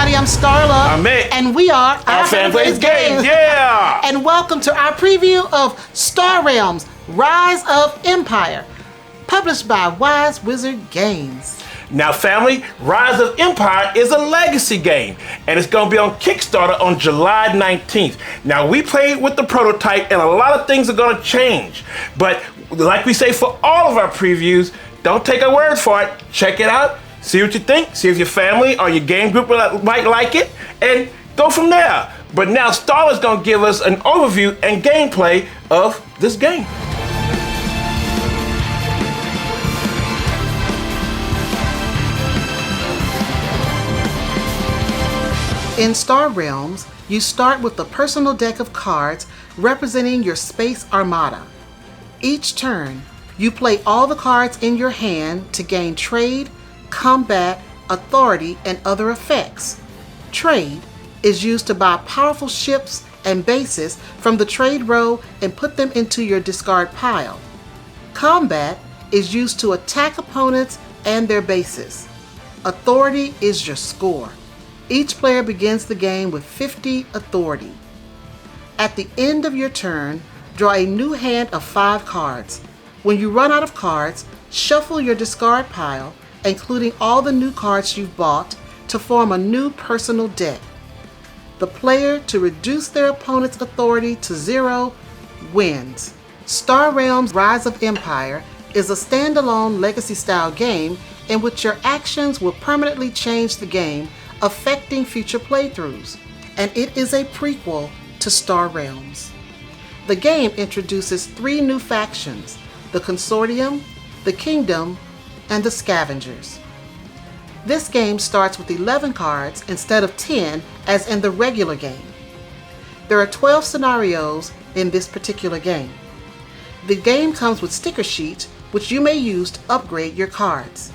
everybody, I'm Starla. I'm Mik. And we are Our Fan Plays Games. Yeah! And welcome to our preview of Star Realms, Rise of Empire, published by Wise Wizard Games. Now family, Rise of Empire is a legacy game, and it's going to be on Kickstarter on July 19th. Now we played with the prototype, and a lot of things are going to change. But like we say for all of our previews, don't take our word for it. Check it out, see what you think, see if your family or your game group might like it, and go from there. But now Starla's going to give us an overview and gameplay of this game. In Star Realms, you start with a personal deck of cards representing your space armada. Each turn, you play all the cards in your hand to gain trade, combat, authority, and other effects. Trade is used to buy powerful ships and bases from the trade row and put them into your discard pile. Combat is used to attack opponents and their bases. Authority is your score. Each player begins the game with 50 authority. At the end of your turn, draw a new hand of 5 cards. When you run out of cards, shuffle your discard pile, including all the new cards you've bought, to form a new personal deck. The player to reduce their opponent's authority to 0 wins. Star Realms Rise of Empire is a standalone legacy-style game in which your actions will permanently change the game, affecting future playthroughs, and it is a prequel to Star Realms. The game introduces 3 new factions: the Consortium, the Kingdom, and the Scavengers. This game starts with 11 cards instead of 10 as in the regular game. There are 12 scenarios in this particular game. The game comes with sticker sheets which you may use to upgrade your cards.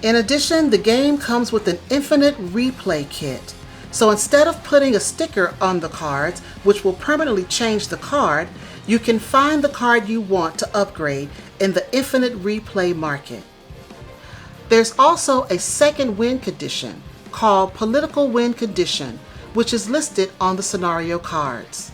In addition, the game comes with an infinite replay kit. So instead of putting a sticker on the cards, which will permanently change the card, you can find the card you want to upgrade in the infinite replay market. There's also a second win condition called Political Win Condition, which is listed on the scenario cards.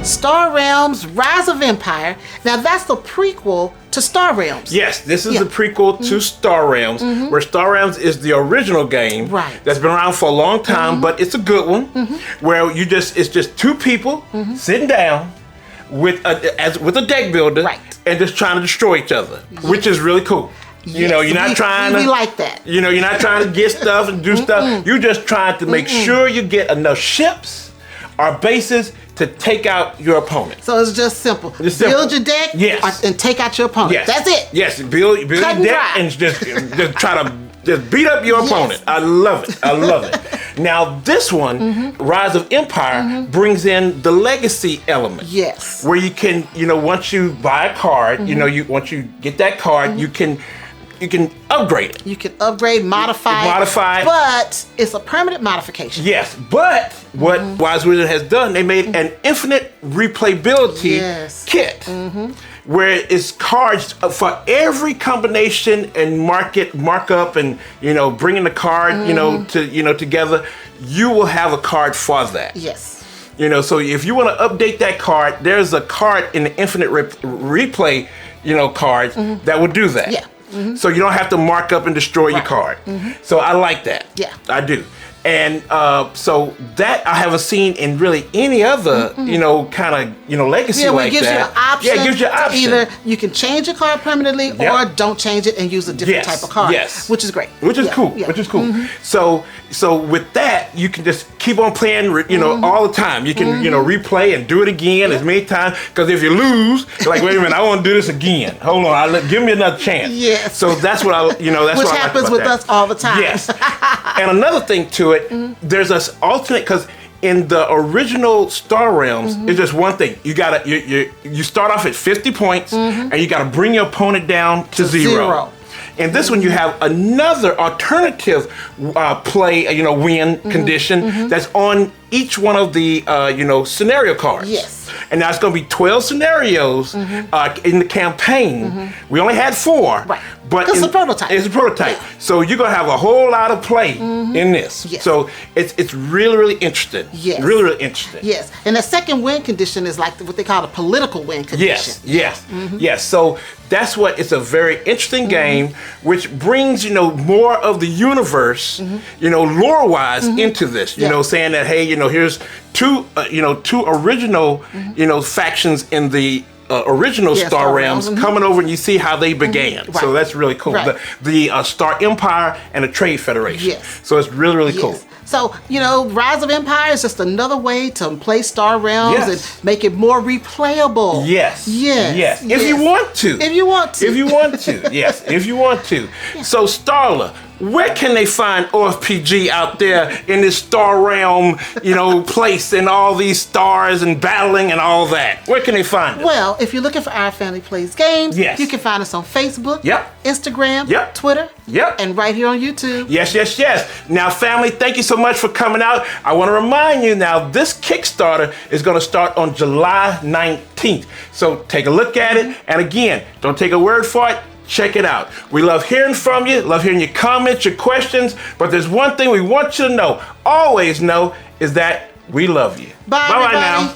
Star Realms Rise of Empire. Now that's the prequel to Star Realms. Yes, this is the prequel to Star Realms, where Star Realms is the original game that's been around for a long time, but it's a good one, where it's just 2 people sitting down with a deck builder and just trying to destroy each other, which is really cool. You know, you're not trying to... We like that. You know, you're not trying to get stuff and do stuff. You're just trying to make sure you get enough ships or bases to take out your opponent. So it's just simple. Build your deck and take out your opponent. Yes. That's it. Yes, build your deck and just try to just beat up your opponent. I love it. I love it. Now this one, Rise of Empire, brings in the legacy element. Yes. Where you can, once you buy a card, once you get that card, you can upgrade it. You can upgrade, modify, but it's a permanent modification. Yes, but what Wise Wizard has done, they made an infinite replayability kit, where it's cards for every combination and markup, and bringing the card, together. You will have a card for that. Yes. So if you want to update that card, there's a card in the infinite replay, cards that will do that. Yeah. So you don't have to mark up and destroy your card. So I like that. Yeah, I do. And so that I haven't seen in really any other, kind of, legacy like that. Gives you an option. Yeah, it gives you an option. Either you can change your card permanently or don't change it and use a different type of card. Yes. Which is great. Which is cool. Which is cool. So with that, you can just keep on playing, all the time. You can, replay and do it again as many times. Because if you lose, you're like, wait a minute, I want to do this again. Hold on, give me another chance. Yes. So that's what that's Which what I like happens about with that. us all the time. Yes. And another thing to it, there's this alternate, because in the original Star Realms, it's just one thing. You gotta you start off at 50 points, and you gotta bring your opponent down to zero. In this one, you have another alternative play, win condition that's on each one of the, scenario cards. Yes. And now it's going to be 12 scenarios in the campaign. We only had 4. Right. But it's a prototype. It's a prototype. Yeah. So you're going to have a whole lot of play in this. Yes. So it's really, really interesting. Yes. Really, really interesting. Yes. And the second win condition is like what they call a political win condition. Yes. So that's what it's a very interesting game, which brings, more of the universe, lore-wise into this, saying that, hey, here's two original, factions in the original Star Realms coming over, and you see how they began. Right. So that's really cool. Right. The Star Empire and the Trade Federation. Yes. So it's really, really cool. So, Rise of Empire is just another way to play Star Realms and make it more replayable. Yes. Yes. If you want to. If you want to. If you want to. Yes. If you want to. Yeah. So, Starla, where can they find OFPG out there in this Star Realm, place and all these stars and battling and all that? Where can they find it? Well, if you're looking for Our Family Plays Games, yes, you can find us on Facebook, Instagram, Twitter, and right here on YouTube. Yes. Now, family, thank you so much for coming out. I want to remind you now, this Kickstarter is going to start on July 19th. So take a look at it. And again, don't take a word for it. Check it out. We love hearing from you, love hearing your comments, your questions, but there's one thing we want you to know, always know, is that we love you. Bye, Bye-bye now.